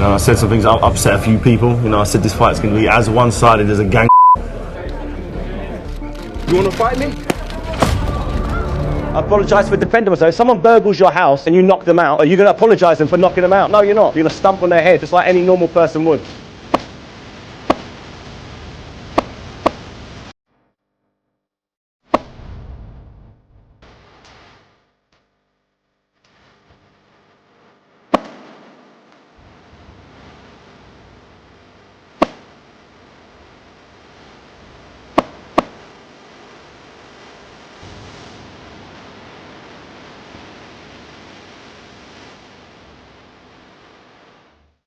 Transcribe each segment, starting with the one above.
I said some things that upset a few people. I said this fight's going to be as one-sided as a gang. You want to fight me? I apologise for defending myself. If someone burgles your house and you knock them out, are you going to apologise them for knocking them out? No, you're not. You're going to stump on their head just like any normal person would.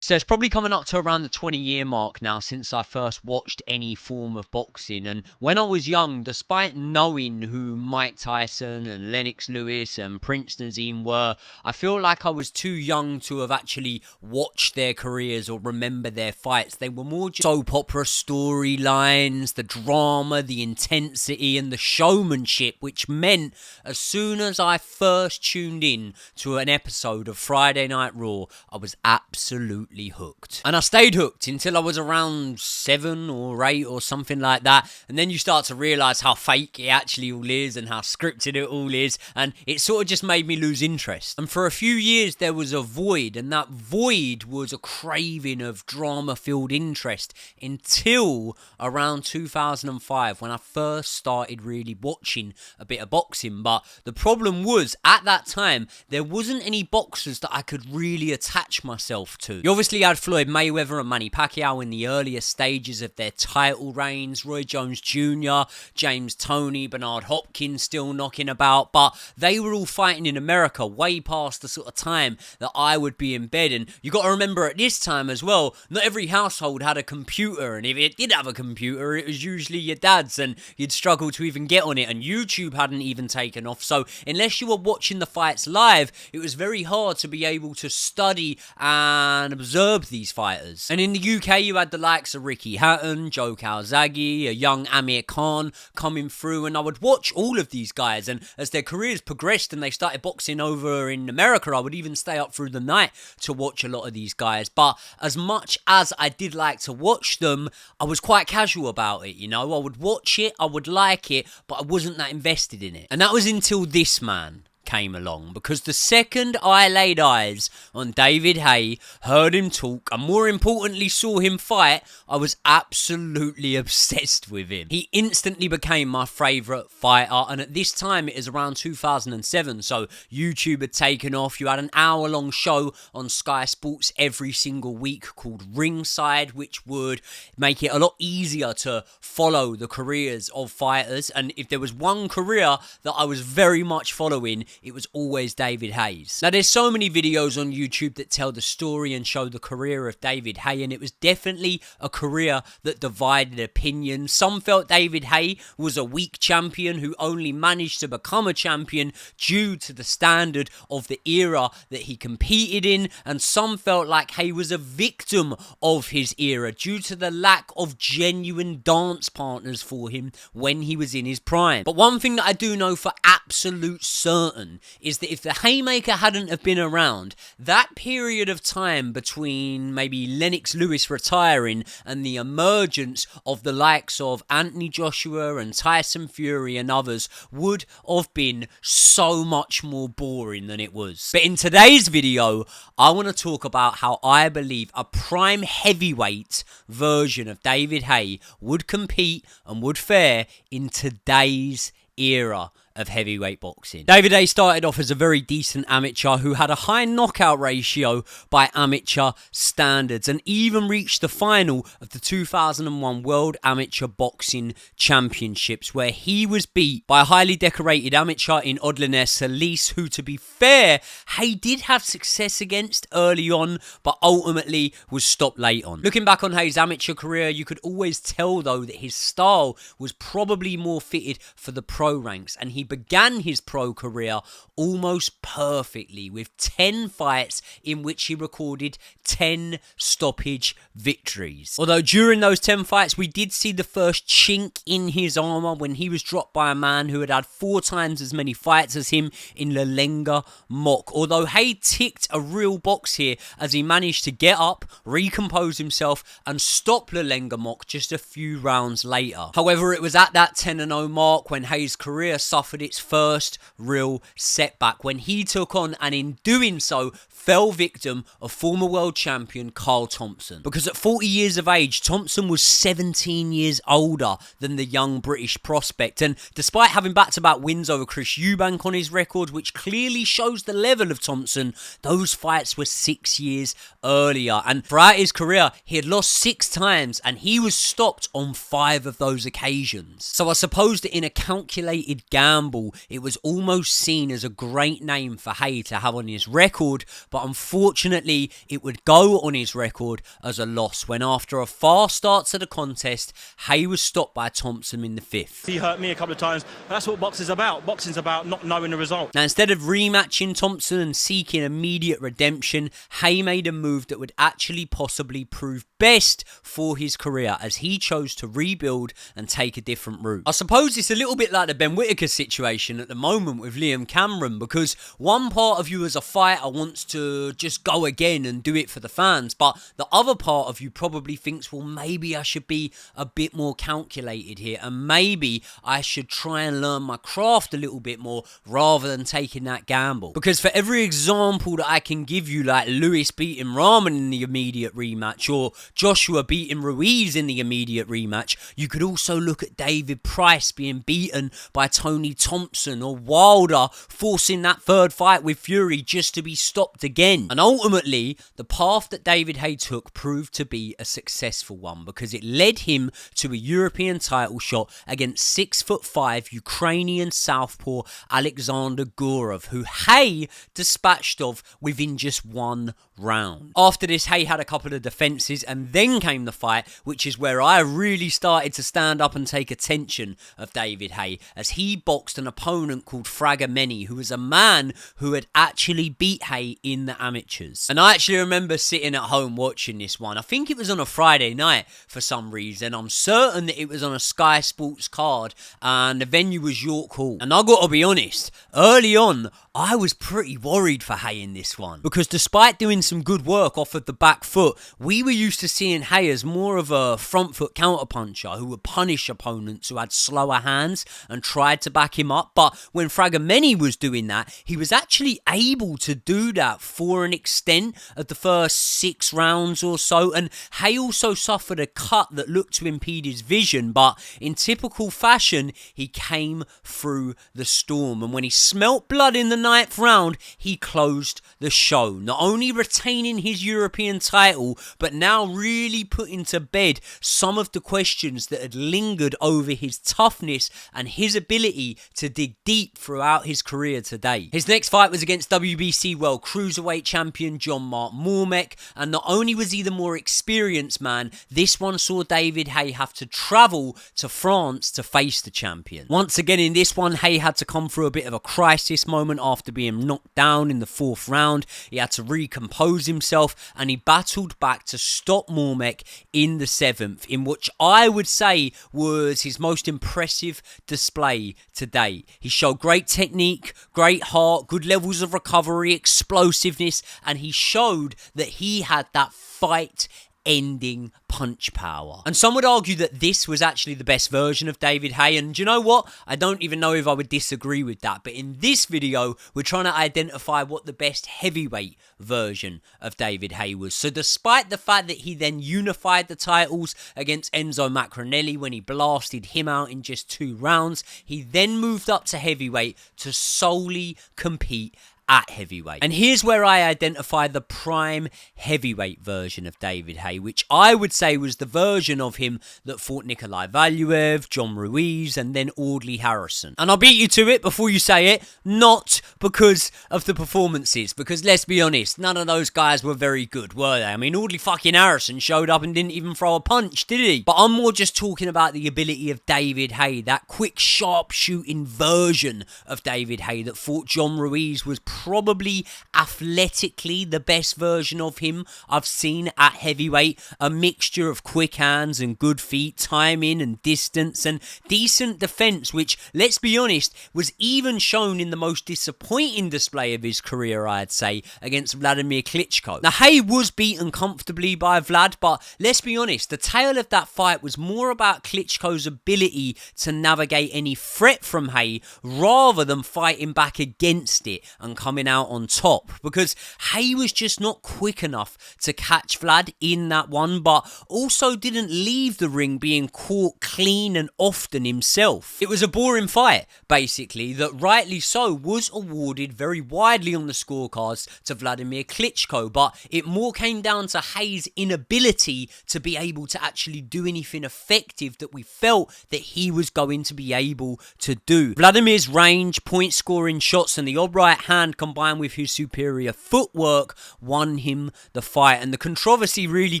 So it's probably coming up to around the 20-year mark now since I first watched any form of boxing. And when I was young, despite knowing who Mike Tyson and Lennox Lewis and Prince Naseem were, I feel like I was too young to have actually watched their careers or remember their fights. They were more just soap opera storylines, the drama, the intensity and the showmanship, which meant as soon as I first tuned in to an episode of Friday Night Raw, I was absolutely hooked. And I stayed hooked until I was around 7 or 8 or something like that. And then you start to realise how fake it actually all is and how scripted it all is. And it sort of just made me lose interest. And for a few years there was a void. And that void was a craving of drama-filled interest until around 2005 when I first started really watching a bit of boxing. But the problem was, at that time, there wasn't any boxers that I could really attach myself to. You obviously had Floyd Mayweather and Manny Pacquiao in the earlier stages of their title reigns, Roy Jones Jr., James Toney, Bernard Hopkins still knocking about, but they were all fighting in America way past the sort of time that I would be in bed. And you got to remember at this time as well, not every household had a computer, and if it did have a computer, it was usually your dad's, and you'd struggle to even get on it, and YouTube hadn't even taken off. So unless you were watching the fights live, it was very hard to be able to study and observe these fighters. And in the UK, you had the likes of Ricky Hatton, Joe Calzaghe, a young Amir Khan coming through, and I would watch all of these guys, and as their careers progressed and they started boxing over in America, I would even stay up through the night to watch a lot of these guys. But as much as I did like to watch them, I was quite casual about it, I would watch it, I would like it, but I wasn't that invested in it. And that was until this man came along, because the second I laid eyes on David Haye, heard him talk, and more importantly saw him fight, I was absolutely obsessed with him. He instantly became my favourite fighter, and at this time it is around 2007, so YouTube had taken off. You had an hour-long show on Sky Sports every single week called Ringside, which would make it a lot easier to follow the careers of fighters, and if there was one career that I was very much following, it was always David Haye's. Now, there's so many videos on YouTube that tell the story and show the career of David Haye, and it was definitely a career that divided opinions. Some felt David Haye was a weak champion who only managed to become a champion due to the standard of the era that he competed in, and some felt like Haye was a victim of his era due to the lack of genuine dance partners for him when he was in his prime. But one thing that I do know for absolute certain is that if the Haymaker hadn't have been around, that period of time between maybe Lennox Lewis retiring and the emergence of the likes of Anthony Joshua and Tyson Fury and others would have been so much more boring than it was. But in today's video, I want to talk about how I believe a prime heavyweight version of David Haye would compete and would fare in today's era of heavyweight boxing. David Haye started off as a very decent amateur who had a high knockout ratio by amateur standards, and even reached the final of the 2001 World Amateur Boxing Championships, where he was beat by a highly decorated amateur in Odliner Solis, who, to be fair, Haye did have success against early on, but ultimately was stopped late on. Looking back on Haye's amateur career, you could always tell though that his style was probably more fitted for the pro ranks, and he he began his pro career almost perfectly with 10 fights in which he recorded 10 stoppage victories. Although during those 10 fights, we did see the first chink in his armour when he was dropped by a man who had had 4 times as many fights as him in Lelenga Mock. Although Haye ticked a real box here as he managed to get up, recompose himself and stop Lelenga Mock just a few rounds later. However, it was at that 10-0 mark when Haye's career suffered its first real setback, when he took on, and in doing so, fell victim of former world champion Carl Thompson. Because at 40 years of age, Thompson was 17 years older than the young British prospect. And despite having back-to-back wins over Chris Eubank on his record, which clearly shows the level of Thompson, those fights were 6 years earlier. And throughout his career, he had lost 6 times and he was stopped on 5 of those occasions. So I suppose that in a calculated gamble, it was almost seen as a great name for Haye to have on his record, but unfortunately it would go on his record as a loss when, after a fast start to the contest, Haye was stopped by Thompson in the 5th. He hurt me a couple of times, but that's what boxing's about. Boxing's about not knowing the result. Now, instead of rematching Thompson and seeking immediate redemption, Haye made a move that would actually possibly prove best for his career, as he chose to rebuild and take a different route. I suppose it's a little bit like the Ben Whittaker situation at the moment with Liam Cameron, because one part of you as a fighter wants to just go again and do it for the fans, but the other part of you probably thinks, well, maybe I should be a bit more calculated here, and maybe I should try and learn my craft a little bit more rather than taking that gamble. Because for every example that I can give you, like Lewis beating Rahman in the immediate rematch, or Joshua beating Ruiz in the immediate rematch, you could also look at David Price being beaten by Tony Thompson, or Wilder forcing that 3rd fight with Fury just to be stopped again. And ultimately, the path that David Haye took proved to be a successful one, because it led him to a European title shot against 6'5" Ukrainian southpaw Alexander Gurov, who Haye dispatched of within just 1 round. After this, Haye had a couple of defences, and then came the fight, which is where I really started to stand up and take attention of David Haye, as he boxed an opponent called Fragameni, who was a man who had actually beat Haye in the amateurs. And I actually remember sitting at home watching this one. I think it was on a Friday night for some reason. I'm certain that it was on a Sky Sports card, and the venue was York Hall. And I gotta be honest, early on, I was pretty worried for Haye in this one, because despite doing some good work off of the back foot, we were used to seeing Haye as more of a front foot counterpuncher who would punish opponents who had slower hands and tried to back him up. But when Fragameni was doing that, he was actually able to do that for an extent of the first 6 rounds or so. And Haye also suffered a cut that looked to impede his vision, but in typical fashion, he came through the storm. And when he smelt blood in the 9th round, he closed the show, not only retaining his European title, but now really putting to bed some of the questions that had lingered over his toughness and his ability to dig deep throughout his career today. His next fight was against WBC World Cruiserweight Champion John Mark Mormek, and not only was he the more experienced man, this one saw David Haye have to travel to France to face the champion. Once again in this one, Haye had to come through a bit of a crisis moment after being knocked down in the 4th round. He had to recompose himself, and he battled back to stop Mormek in the 7th, in which I would say was his most impressive display today. He showed great technique, great heart, good levels of recovery, explosiveness, and he showed that he had that fight-ending punch power. And some would argue that this was actually the best version of David Haye, and do you know what? I don't even know if I would disagree with that, but in this video, we're trying to identify what the best heavyweight version of David Haye was. So despite the fact that he then unified the titles against Enzo Macronelli when he blasted him out in just 2 rounds, he then moved up to heavyweight to solely compete at heavyweight. And here's where I identify the prime heavyweight version of David Haye, which I would say was the version of him that fought Nikolai Valuev, John Ruiz, and then Audley Harrison. And I'll beat you to it before you say it, not because of the performances, because let's be honest, none of those guys were very good, were they? I mean, Audley fucking Harrison showed up and didn't even throw a punch, did he? But I'm more just talking about the ability of David Haye, that quick, sharp shooting version of David Haye that fought John Ruiz was probably athletically the best version of him I've seen at heavyweight. A mixture of quick hands and good feet, timing and distance, and decent defense, which, let's be honest, was even shown in the most disappointing display of his career, I'd say, against Vladimir Klitschko. Now, Haye was beaten comfortably by Vlad, but let's be honest, the tale of that fight was more about Klitschko's ability to navigate any threat from Haye rather than fighting back against it and coming out on top, because Haye was just not quick enough to catch Vlad in that one, but also didn't leave the ring being caught clean and often himself. It was a boring fight, basically, that rightly so was awarded very widely on the scorecards to Vladimir Klitschko, but it more came down to Haye's inability to be able to actually do anything effective that we felt that he was going to be able to do. Vladimir's range, point scoring shots, and the odd right hand combined with his superior footwork won him the fight, and the controversy really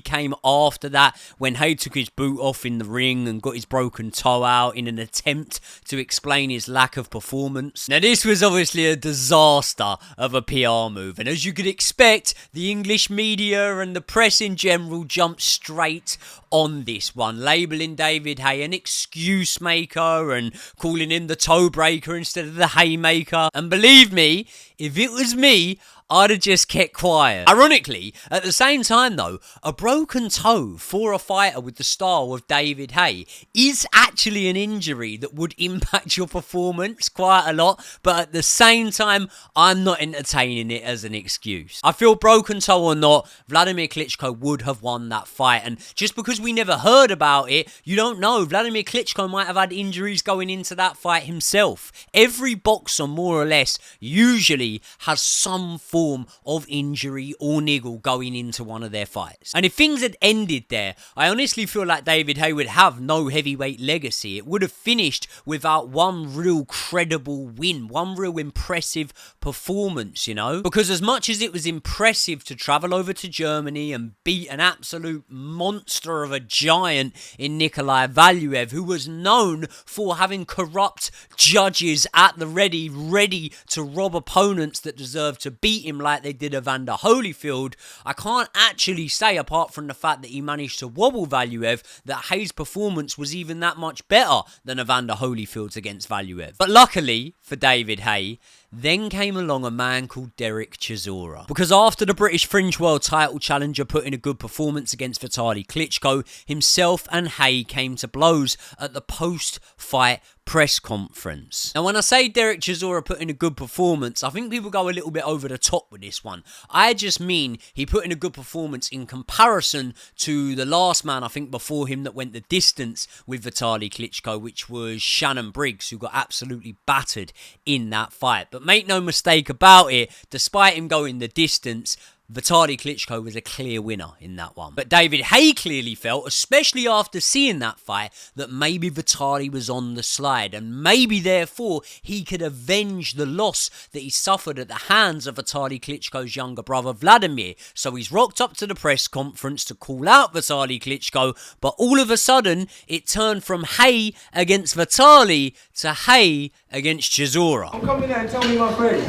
came after that when Haye took his boot off in the ring and got his broken toe out in an attempt to explain his lack of performance. Now, this was obviously a disaster of a PR move, and as you could expect, the English media and the press in general jumped straight on this one, labelling David Haye an excuse maker and calling him the toe breaker instead of the haymaker. And believe me, if it was me, I'd have just kept quiet. Ironically, at the same time though, a broken toe for a fighter with the style of David Haye is actually an injury that would impact your performance quite a lot, but at the same time, I'm not entertaining it as an excuse. I feel broken toe or not, Vladimir Klitschko would have won that fight, and just because we never heard about it, you don't know. Vladimir Klitschko might have had injuries going into that fight himself. Every boxer, more or less, usually has some form of injury or niggle going into one of their fights. And if things had ended there, I honestly feel like David Haye would have no heavyweight legacy. It would have finished without one real credible win, one real impressive performance, you know? Because as much as it was impressive to travel over to Germany and beat an absolute monster of a giant in Nikolai Valuev, who was known for having corrupt judges at the ready to rob opponents that deserved to beat him like they did Evander Holyfield, I can't actually say, apart from the fact that he managed to wobble Valuev, that Haye's performance was even that much better than Evander Holyfield's against Valuev. But luckily for David Haye, then came along a man called Derek Chisora. Because after the British Fringe World title challenger put in a good performance against Vitaly Klitschko, himself and Haye came to blows at the post-fight press conference. Now, when I say Derek Chisora put in a good performance, I think people go a little bit over the top with this one. I just mean he put in a good performance in comparison to the last man, I think, before him that went the distance with Vitaly Klitschko, which was Shannon Briggs, who got absolutely battered in that fight. But make no mistake about it, despite him going the distance, Vitaly Klitschko was a clear winner in that one. But David Haye clearly felt, especially after seeing that fight, that maybe Vitaly was on the slide, and maybe therefore he could avenge the loss that he suffered at the hands of Vitaly Klitschko's younger brother Vladimir. So he's rocked up to the press conference to call out Vitaly Klitschko, but all of a sudden it turned from Haye against Vitaly to Haye against Chisora. Come in there and tell me my friend.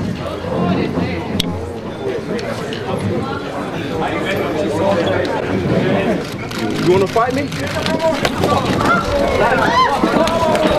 You want to fight me?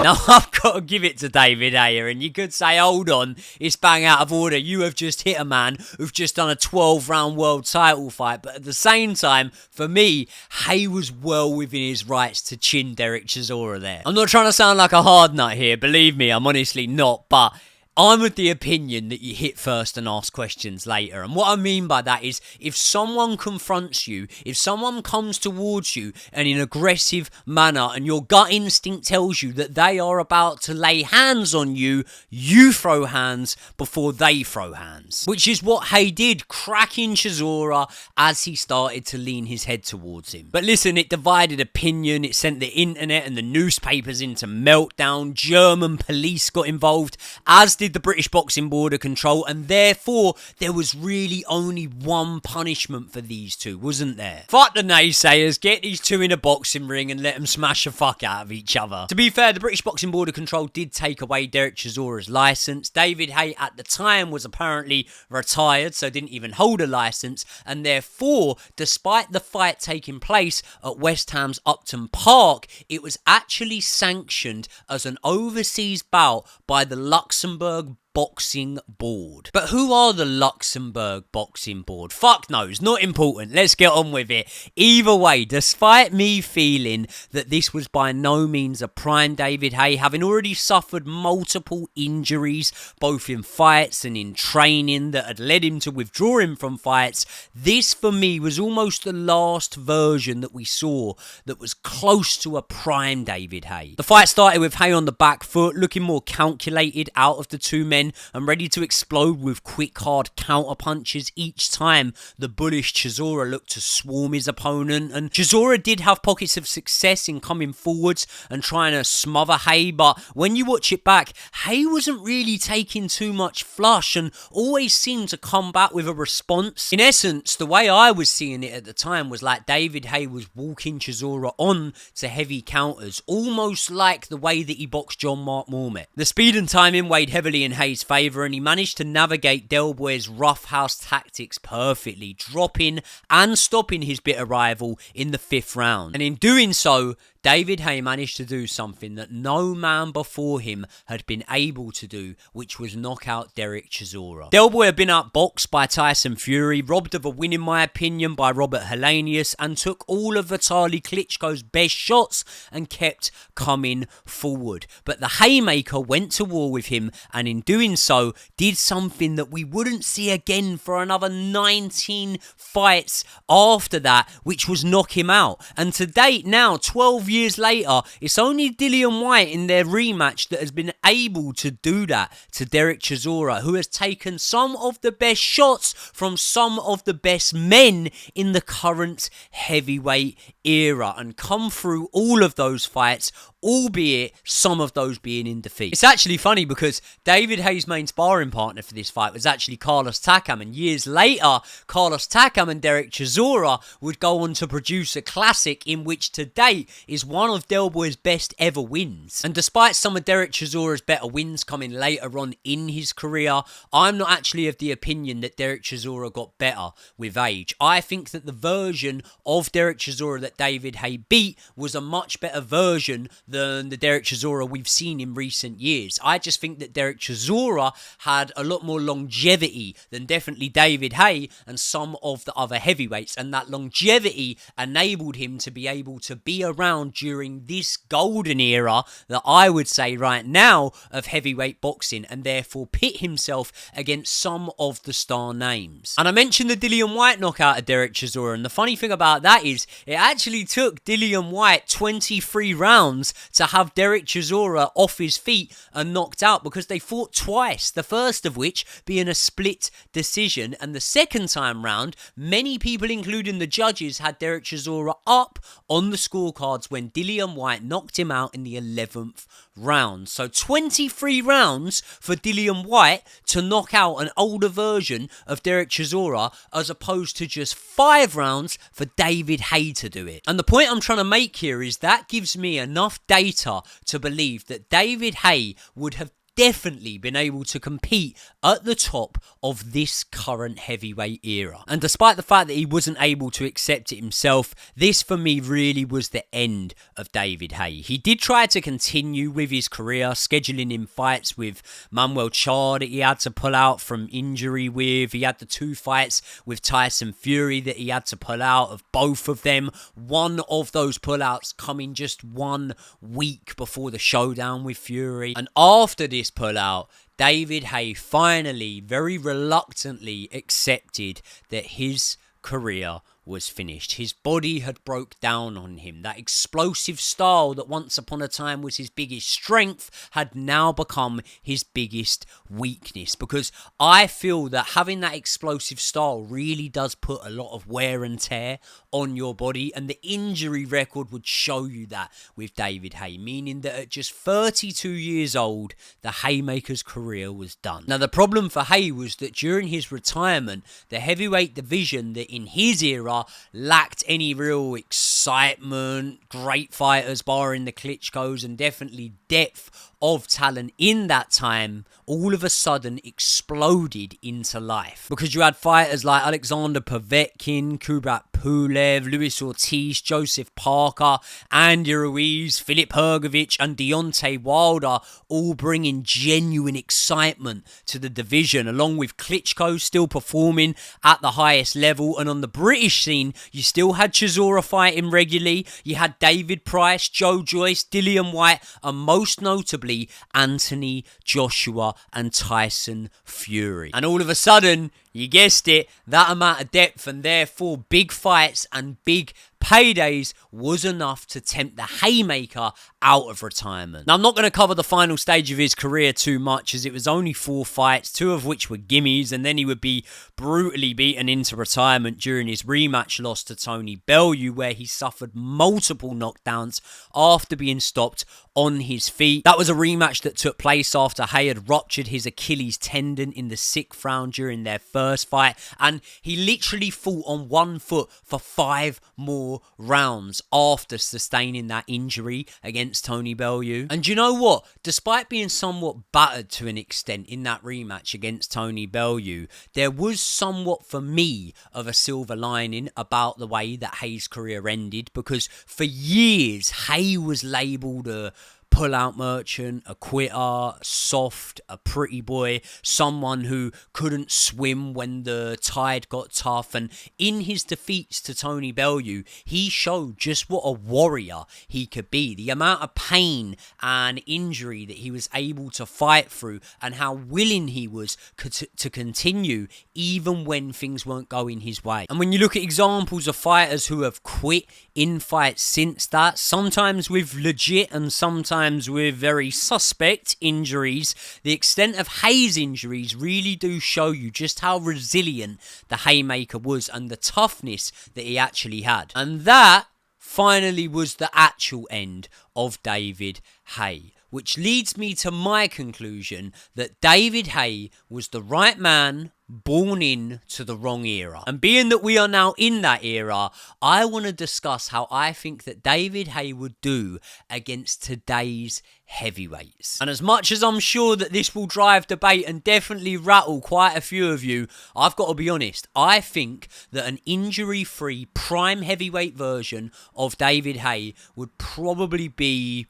Now, I've got to give it to David Haye, and you could say, hold on, it's bang out of order. You have just hit a man who's just done a 12-round world title fight. But at the same time, for me, Haye was well within his rights to chin Derek Chisora there. I'm not trying to sound like a hard nut here, believe me, I'm honestly not, but I'm of the opinion that you hit first and ask questions later. And what I mean by that is, if someone confronts you, if someone comes towards you in an aggressive manner and your gut instinct tells you that they are about to lay hands on you, you throw hands before they throw hands. Which is what Haye did, cracking Chisora as he started to lean his head towards him. But listen, it divided opinion, it sent the internet and the newspapers into meltdown, German police got involved, as did the British Boxing Board of Control, and therefore there was really only one punishment for these two, wasn't there? Fuck the naysayers, get these two in a boxing ring and let them smash the fuck out of each other. To be fair, the British Boxing Board of Control did take away Derek Chisora's licence. David Haye at the time was apparently retired, so didn't even hold a licence, and therefore, despite the fight taking place at West Ham's Upton Park, it was actually sanctioned as an overseas bout by the Luxembourg Boxing Board. But who are the Luxembourg Boxing Board? Fuck knows, not important. Let's get on with it. Either way, despite me feeling that this was by no means a prime David Haye, having already suffered multiple injuries, both in fights and in training, that had led him to withdrawing from fights, this for me was almost the last version that we saw that was close to a prime David Haye. The fight started with Haye on the back foot, looking more calculated out of the two men, and ready to explode with quick, hard counter punches each time the bullish Chisora looked to swarm his opponent. And Chisora did have pockets of success in coming forwards and trying to smother Haye, but when you watch it back, Haye wasn't really taking too much flush and always seemed to come back with a response. In essence, the way I was seeing it at the time was like David Haye was walking Chisora on to heavy counters, almost like the way that he boxed John Mark Mormet. The speed and timing weighed heavily in Haye's favour, and he managed to navigate Del Boy's roughhouse tactics perfectly, dropping and stopping his bitter rival in the 5th round. And in doing so, David Haye managed to do something that no man before him had been able to do, which was knock out Derek Chisora. Del Boy had been outboxed by Tyson Fury, robbed of a win in my opinion by Robert Helenius, and took all of Vitaly Klitschko's best shots and kept coming forward. But the Haymaker went to war with him, and in doing so, did something that we wouldn't see again for another 19 fights after that, which was knock him out. And to date now, 12 years later, it's only Dillian Whyte in their rematch that has been able to do that to Derek Chisora, who has taken some of the best shots from some of the best men in the current heavyweight era and come through all of those fights, albeit some of those being in defeat. It's actually funny because David Haye's main sparring partner for this fight was actually Carlos Takam, and years later, Carlos Takam and Derek Chisora would go on to produce a classic in which to date is one of Del Boy's best ever wins. And despite some of Derek Chisora's better wins coming later on in his career, I'm not actually of the opinion that Derek Chisora got better with age. I think that the version of Derek Chisora that David Haye beat was a much better version than the Derek Chisora we've seen in recent years. I just think that Derek Chisora had a lot more longevity than definitely David Haye and some of the other heavyweights, and that longevity enabled him to be able to be around during this golden era that I would say right now of heavyweight boxing, and therefore pit himself against some of the star names. And I mentioned the Dillian Whyte knockout of Derek Chisora, and the funny thing about that is it actually took Dillian Whyte 23 rounds to have Derek Chisora off his feet and knocked out, because they fought twice, the first of which being a split decision, and the second time round, many people including the judges had Derek Chisora up on the scorecards when Dillian Whyte knocked him out in the 11th round. So 23 rounds for Dillian Whyte to knock out an older version of Derek Chisora, as opposed to just 5 rounds for David Haye to do it. And the point I'm trying to make here is that gives me enough data to believe that David Haye would have definitely been able to compete at the top of this current heavyweight era. And despite the fact that he wasn't able to accept it himself, this for me really was the end of David Haye. He did try to continue with his career, scheduling in fights with Manuel Char that he had to pull out from injury with. He had the 2 fights with Tyson Fury that he had to pull out of, both of them. One of those pullouts coming just 1 week before the showdown with Fury. And after this this pullout, David Haye finally, very reluctantly accepted that his career was finished. His body had broke down on him. That explosive style that once upon a time was his biggest strength had now become his biggest weakness, because I feel that having that explosive style really does put a lot of wear and tear on your body, and the injury record would show you that with David Haye, meaning that at just 32 years old, the Haymaker's career was done. Now, the problem for Haye was that during his retirement, the heavyweight division that in his era lacked any real excitement, great fighters barring the Klitschko's, and definitely depth of talent in that time, all of a sudden exploded into life. Because you had fighters like Alexander Povetkin, Kubrat Pulev, Luis Ortiz, Joseph Parker, Andy Ruiz, Filip Hrgovic, and Deontay Wilder all bringing genuine excitement to the division, along with Klitschko still performing at the highest level. And on the British scene, you still had Chisora fighting regularly, you had David Price, Joe Joyce, Dillian White, and most notably Anthony Joshua and Tyson Fury. And all of a sudden, you guessed it, that amount of depth and therefore big fights and big paydays was enough to tempt the Haymaker out of retirement. Now, I'm not going to cover the final stage of his career too much, as it was only 4 fights, 2 of which were gimmies, and then he would be brutally beaten into retirement during his rematch loss to Tony Bellew, where he suffered multiple knockdowns after being stopped on his feet. That was a rematch that took place after Haye had ruptured his Achilles tendon in the 6th round during their first fight, and he literally fought on 1 foot for 5 more rounds after sustaining that injury against Tony Bellew. And you know what? Despite being somewhat battered to an extent in that rematch against Tony Bellew, there was somewhat, for me, of a silver lining about the way that Haye's career ended, because for years, Haye was labelled a pull-out merchant, a quitter, soft, a pretty boy, someone who couldn't swim when the tide got tough. And in his defeats to Tony Bellew, he showed just what a warrior he could be. The amount of pain and injury that he was able to fight through, and how willing he was to continue even when things weren't going his way. And when you look at examples of fighters who have quit in fights since that, sometimes with legit and sometimes with very suspect injuries, the extent of Haye's injuries really do show you just how resilient the Haymaker was and the toughness that he actually had. And that finally was the actual end of David Haye, which leads me to my conclusion that David Haye was the right man born in to the wrong era. And being that we are now in that era, I want to discuss how I think that David Haye would do against today's heavyweights. And as much as I'm sure that this will drive debate and definitely rattle quite a few of you, I've got to be honest, I think that an injury-free prime heavyweight version of David Haye would probably be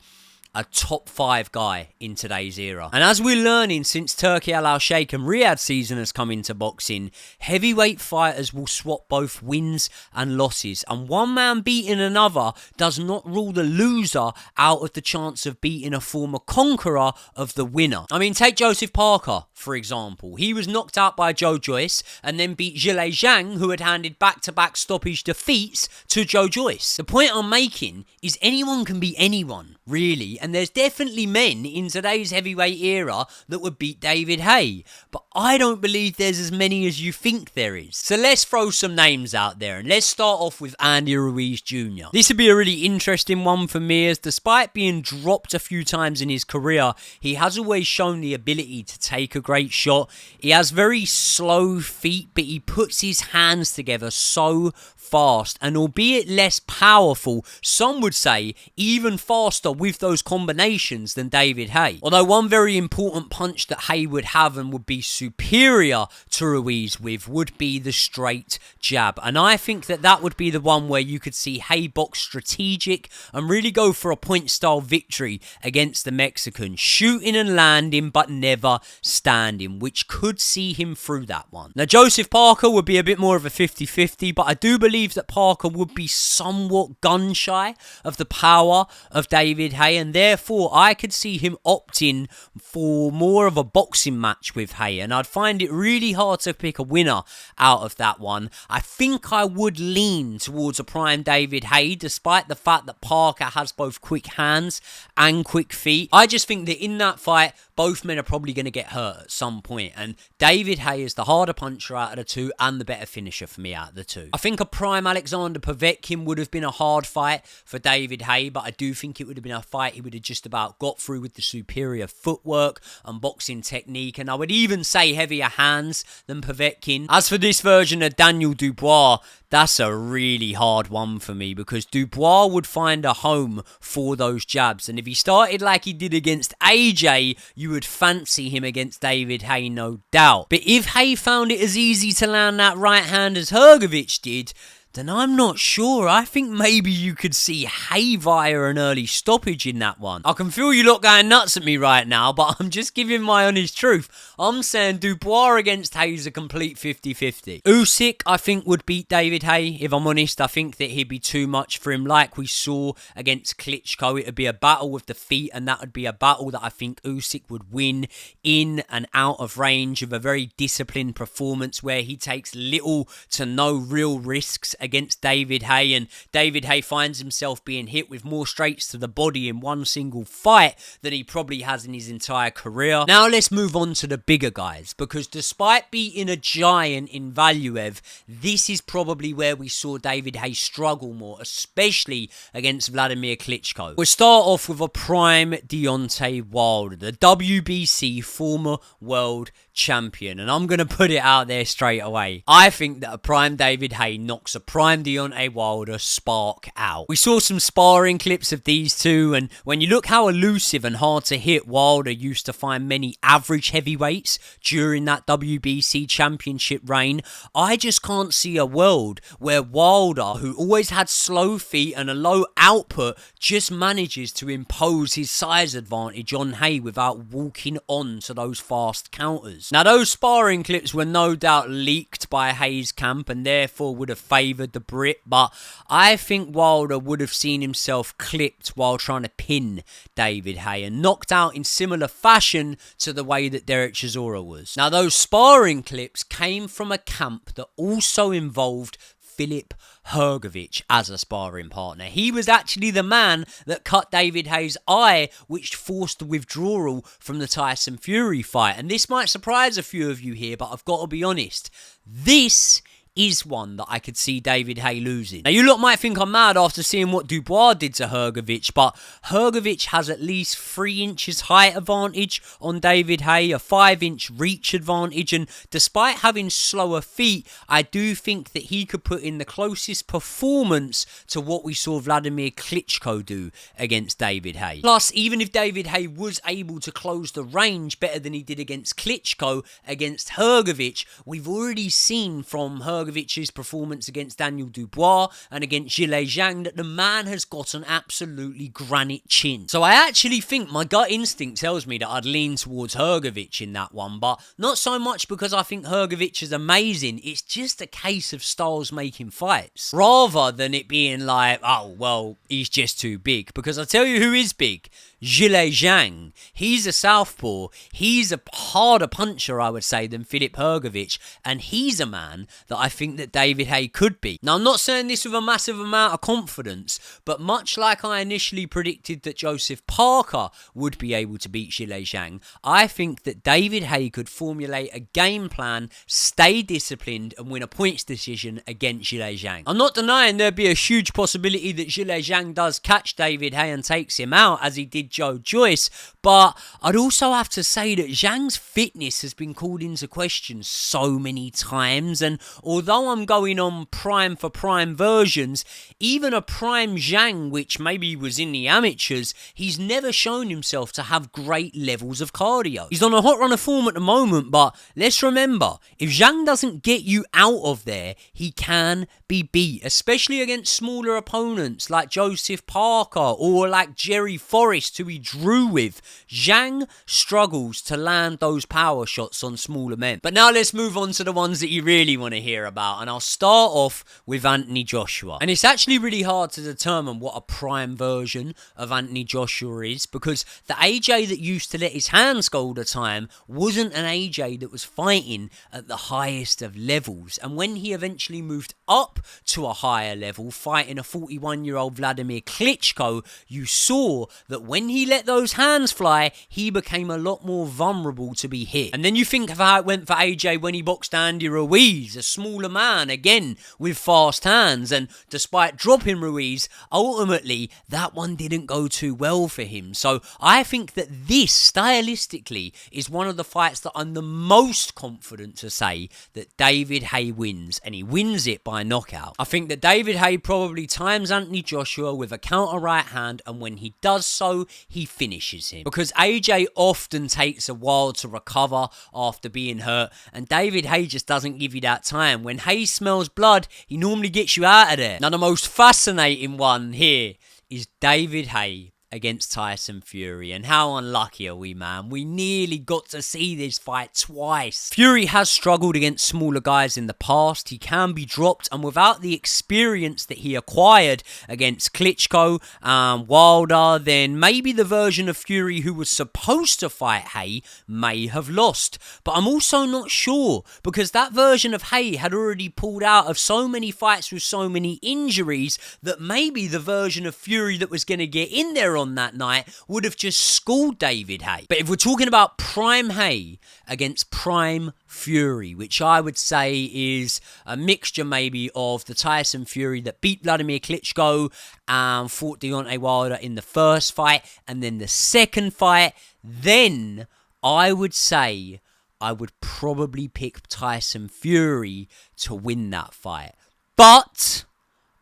a top 5 guy in today's era. And as we're learning since Turki Al-Sheikh and Riyadh season has come into boxing, heavyweight fighters will swap both wins and losses, and one man beating another does not rule the loser out of the chance of beating a former conqueror of the winner. I mean, take Joseph Parker, for example. He was knocked out by Joe Joyce and then beat Zhilei Zhang, who had handed back-to-back stoppage defeats to Joe Joyce. The point I'm making is anyone can beat anyone, really, and there's definitely men in today's heavyweight era that would beat David Haye, but I don't believe there's as many as you think there is. So let's throw some names out there, and let's start off with Andy Ruiz Jr. This would be a really interesting one for me, as despite being dropped a few times in his career, he has always shown the ability to take a great shot. He has very slow feet, but he puts his hands together so fast, and albeit less powerful, some would say even faster with those combinations than David Haye. Although one very important punch that Haye would have and would be superior to Ruiz with would be the straight jab. And I think that that would be the one where you could see Haye box strategic and really go for a point-style victory against the Mexican, shooting and landing but never standing, which could see him through that one. Now, Joseph Parker would be a bit more of a 50-50, but I do believe that Parker would be somewhat gun-shy of the power of David Haye, and therefore I could see him opting for more of a boxing match with Haye, and I'd find it really hard to pick a winner out of that one. I think I would lean towards a prime David Haye, despite the fact that Parker has both quick hands and quick feet. I just think that in that fight, both men are probably going to get hurt at some point, and David Haye is the harder puncher out of the two and the better finisher for me out of the two. I think a prime Alexander Povetkin would have been a hard fight for David Haye, but I do think it would have been a fight he would have just about got through with the superior footwork and boxing technique, and I would even say heavier hands than Povetkin. As for this version of Daniel Dubois, that's a really hard one for me, because Dubois would find a home for those jabs, and if he started like he did against AJ, you would fancy him against David Haye, no doubt. But if Haye found it as easy to land that right hand as Hrgović did, then I'm not sure. I think maybe you could see Haye via an early stoppage in that one. I can feel you lot going nuts at me right now, but I'm just giving my honest truth. I'm saying Dubois against Haye is a complete 50-50. Usyk, I think, would beat David Haye. If I'm honest, I think that he'd be too much for him. Like we saw against Klitschko, it would be a battle with the feet, and that would be a battle that I think Usyk would win in and out of range of a very disciplined performance where he takes little to no real risks against David Haye, and David Haye finds himself being hit with more straights to the body in one single fight than he probably has in his entire career. Now let's move on to the bigger guys, because despite beating a giant in Valuev, this is probably where we saw David Haye struggle more, especially against Vladimir Klitschko. We'll start off with a prime Deontay Wilder, the WBC former world champion, and I'm going to put it out there straight away. I think that a prime David Haye knocks a prime Deontay Wilder spark out. We saw some sparring clips of these two, and when you look how elusive and hard to hit Wilder used to find many average heavyweights during that WBC championship reign, I just can't see a world where Wilder, who always had slow feet and a low output, just manages to impose his size advantage on Haye without walking on to those fast counters. Now, those sparring clips were no doubt leaked by Haye's camp and therefore would have favoured the Brit, but I think Wilder would have seen himself clipped while trying to pin David Haye and knocked out in similar fashion to the way that Derek Chisora was. Now, those sparring clips came from a camp that also involved Filip Hrgović as a sparring partner. He was actually the man that cut David Haye's eye, which forced the withdrawal from the Tyson Fury fight. And this might surprise a few of you here, but I've got to be honest. This is one that I could see David Haye losing. Now, you lot might think I'm mad after seeing what Dubois did to Hrgović, but Hrgović has at least 3 inches height advantage on David Haye, a 5-inch reach advantage, and despite having slower feet, I do think that he could put in the closest performance to what we saw Vladimir Klitschko do against David Haye. Plus, even if David Haye was able to close the range better than he did against Klitschko against Hrgović, we've already seen from Hrgovic's performance against Daniel Dubois and against Zhilei Zhang that the man has got an absolutely granite chin. So I actually think my gut instinct tells me that I'd lean towards Hrgović in that one, but not so much because I think Hrgović is amazing. It's just a case of styles making fights, rather than it being like, oh, well, he's just too big. Because I tell you who is big. Zhilei Zhang. He's a southpaw. He's a harder puncher, I would say, than Filip Hrgović, and he's a man that I think that David Haye could be. Now, I'm not saying this with a massive amount of confidence, but much like I initially predicted that Joseph Parker would be able to beat Zhilei Zhang, I think that David Haye could formulate a game plan, stay disciplined, and win a points decision against Zhilei Zhang. I'm not denying there'd be a huge possibility that Zhilei Zhang does catch David Haye and takes him out, as he did Joe Joyce, but I'd also have to say that Zhang's fitness has been called into question so many times, and although although I'm going on prime for prime versions, even a prime Zhang, which maybe was in the amateurs, he's never shown himself to have great levels of cardio. He's on a hot run of form at the moment, but let's remember, if Zhang doesn't get you out of there, he can be beat, especially against smaller opponents like Joseph Parker or like Jerry Forrest, who he drew with. Zhang struggles to land those power shots on smaller men. But now let's move on to the ones that you really want to hear about, and I'll start off with Anthony Joshua. And it's actually really hard to determine what a prime version of Anthony Joshua is, because the AJ that used to let his hands go all the time wasn't an AJ that was fighting at the highest of levels. And when he eventually moved up to a higher level, fighting a 41-year-old Vladimir Klitschko, you saw that when he let those hands fly, he became a lot more vulnerable to be hit. And then you think of how it went for AJ when he boxed Andy Ruiz, a smaller man, again, with fast hands, and despite dropping Ruiz, ultimately, that one didn't go too well for him. So I think that this, stylistically, is one of the fights that I'm the most confident to say that David Haye wins, and he wins it by knockout. I think that David Haye probably times Anthony Joshua with a counter right hand, and when he does so, he finishes him. Because AJ often takes a while to recover after being hurt, and David Haye just doesn't give you that time. When Haye smells blood, he normally gets you out of there. Now, the most fascinating one here is David Haye against Tyson Fury. And how unlucky are we, man? We nearly got to see this fight twice. Fury has struggled against smaller guys in the past. He can be dropped, and without the experience that he acquired against Klitschko and Wilder, then maybe the version of Fury who was supposed to fight Haye may have lost. But I'm also not sure, because that version of Haye had already pulled out of so many fights with so many injuries that maybe the version of Fury that was going to get in there on that night would have just schooled David Haye. But if we're talking about prime Haye against prime Fury, which I would say is a mixture maybe of the Tyson Fury that beat Vladimir Klitschko and fought Deontay Wilder in the first fight, and then the second fight, then I would say I would probably pick Tyson Fury to win that fight. But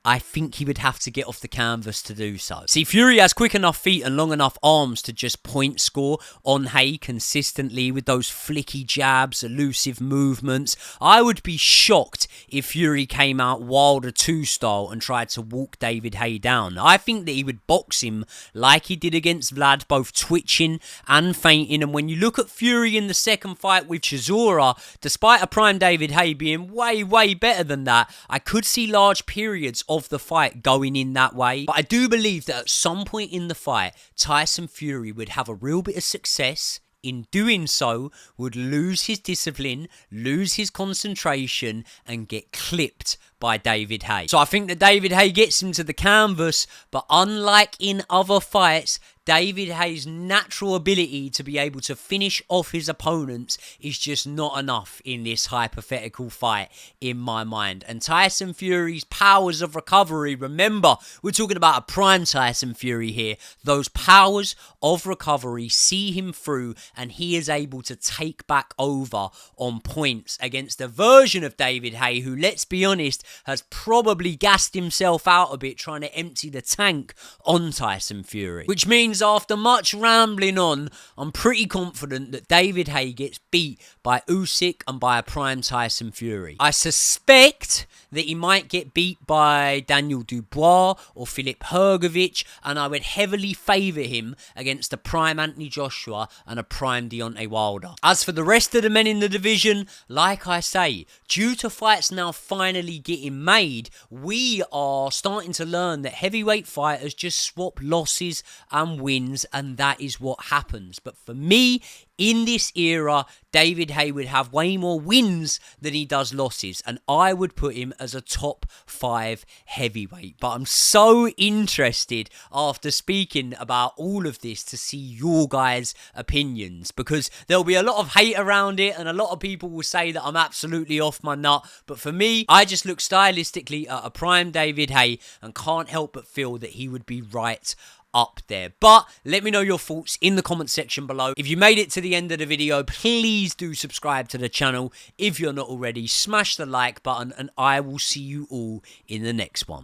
I think he would have to get off the canvas to do so. See, Fury has quick enough feet and long enough arms to just point score on Haye consistently with those flicky jabs, elusive movements. I would be shocked if Fury came out Wilder 2 style and tried to walk David Haye down. I think that he would box him like he did against Vlad, both twitching and feinting. And when you look at Fury in the second fight with Chisora, despite a prime David Haye being way, way better than that, I could see large periods of the fight going in that way. But I do believe that at some point in the fight, Tyson Fury would have a real bit of success. In doing so, would lose his discipline, lose his concentration, and get clipped by David Haye. So I think that David Haye gets him to the canvas, but unlike in other fights, David Haye's natural ability to be able to finish off his opponents is just not enough in this hypothetical fight in my mind. And Tyson Fury's powers of recovery, remember, we're talking about a prime Tyson Fury here, those powers of recovery see him through, and he is able to take back over on points against a version of David Haye who, let's be honest, has probably gassed himself out a bit trying to empty the tank on Tyson Fury. Which means after much rambling on, I'm pretty confident that David Haye gets beat by Usyk and by a prime Tyson Fury. I suspect that he might get beat by Daniel Dubois or Filip Hrgovic, and I would heavily favour him against a prime Anthony Joshua and a prime Deontay Wilder. As for the rest of the men in the division, like I say, due to fights now finally getting made, we are starting to learn that heavyweight fighters just swap losses and wins, and that is what happens. But for me, in this era, David Haye would have way more wins than he does losses, and I would put him as a top 5 heavyweight. But I'm so interested after speaking about all of this to see your guys' opinions, because there'll be a lot of hate around it and a lot of people will say that I'm absolutely off my nut. But for me, I just look stylistically at a prime David Haye and can't help but feel that he would be right up there. But let me know your thoughts in the comment section below. If you made it to the end of the video, please do subscribe to the channel if you're not already. Smash the like button, and I will see you all in the next one.